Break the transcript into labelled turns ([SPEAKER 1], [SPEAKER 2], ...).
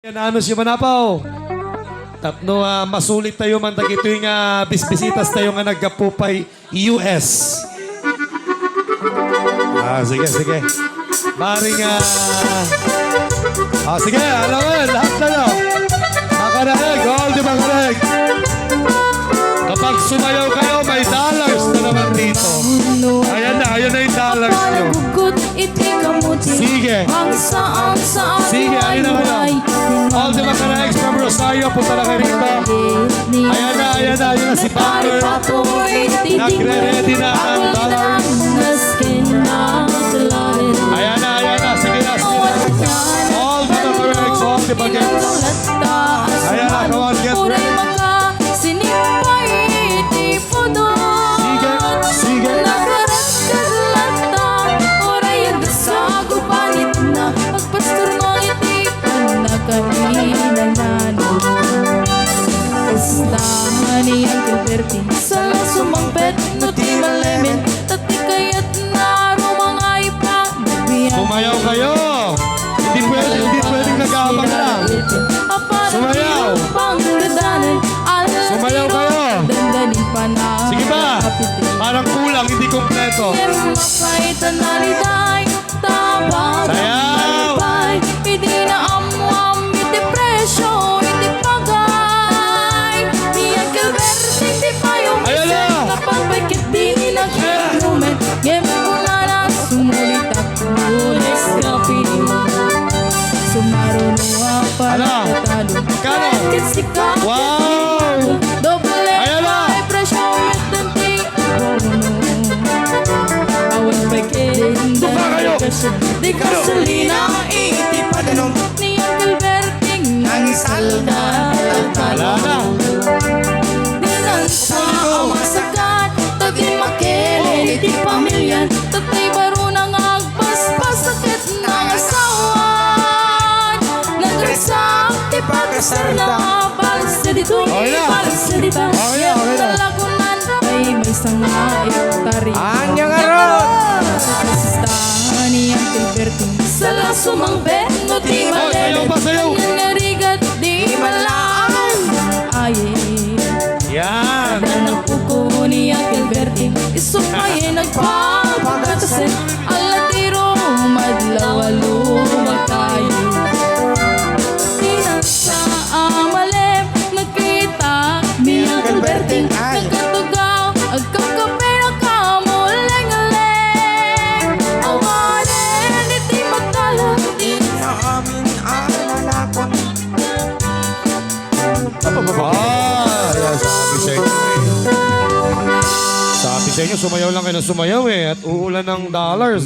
[SPEAKER 1] Yan ano si Manapaw. Tapno masulit tayo man tag ito yung bisbisitas tayo nga nagkapupay US. Sige. Maring sige, alam mo, lahat na lang. Makaraheg, all di makaraheg. Kapag sumayaw kayo, may dollars na naman dito. Ayan na yung dollars nyo. Sige. Sige, ayun na kayo. All the Macaraegs from Rosario, punta na kayo rito. Ayan na si Butler. Nagre-ready na ang dollars. Ayan na, sige na. All the Macaraegs, all the bagets. Ayan na, come on, get ready. Sige.
[SPEAKER 2] Sa sumampet na di malemen tati kaya't naro mga ipagbiyan.
[SPEAKER 1] Sumayaw kayo. Hindi pwedeng nag-aabang lang. Sumayaw. Sumayaw kayo. Sige ba? Parang kulang, hindi kompleto. Sayaw.
[SPEAKER 2] Hindi na amuam, iti presyo, iti pagay. Niya Gilbert, hindi pa yung isip. Kapag bakit di nag-inumen, game ko na sumulit ako. Let's go, sumaruno pa natalo. Kahit sikat,
[SPEAKER 1] Wow!
[SPEAKER 2] doble ay presyo, matante. Awan bakit di gasolina, iti padanong. Niya Gilbert, nangisalda
[SPEAKER 1] Wala na.
[SPEAKER 2] Dinansa ang masakat, tagi makilin, iti pamilyan, tatay baro nang agpaspas, sakit ng asawan. Nagresak, ti pagkasar na balsa dito, balsa dito. Yung talagunan ay may sanga iktari.
[SPEAKER 3] Anyang aron!
[SPEAKER 2] Kasistahan niyang Gilberting sa lasumang bet, no di malele. Nangyarigat, di malaan.
[SPEAKER 1] Yan.
[SPEAKER 2] Danang puko niya Gilberting isumayin nagpapagatasin alatiro madlawalo magkayo. Inasa amalem nagkita niya Gilberting nagkatugaw agkakapera kamuleng-aleng. Awanin iti magkalang di
[SPEAKER 3] Na amin ang lalakon.
[SPEAKER 1] Yan, sabi sa inyo, sumayaw lang kayo ng sumayaw at uulan ng dollars.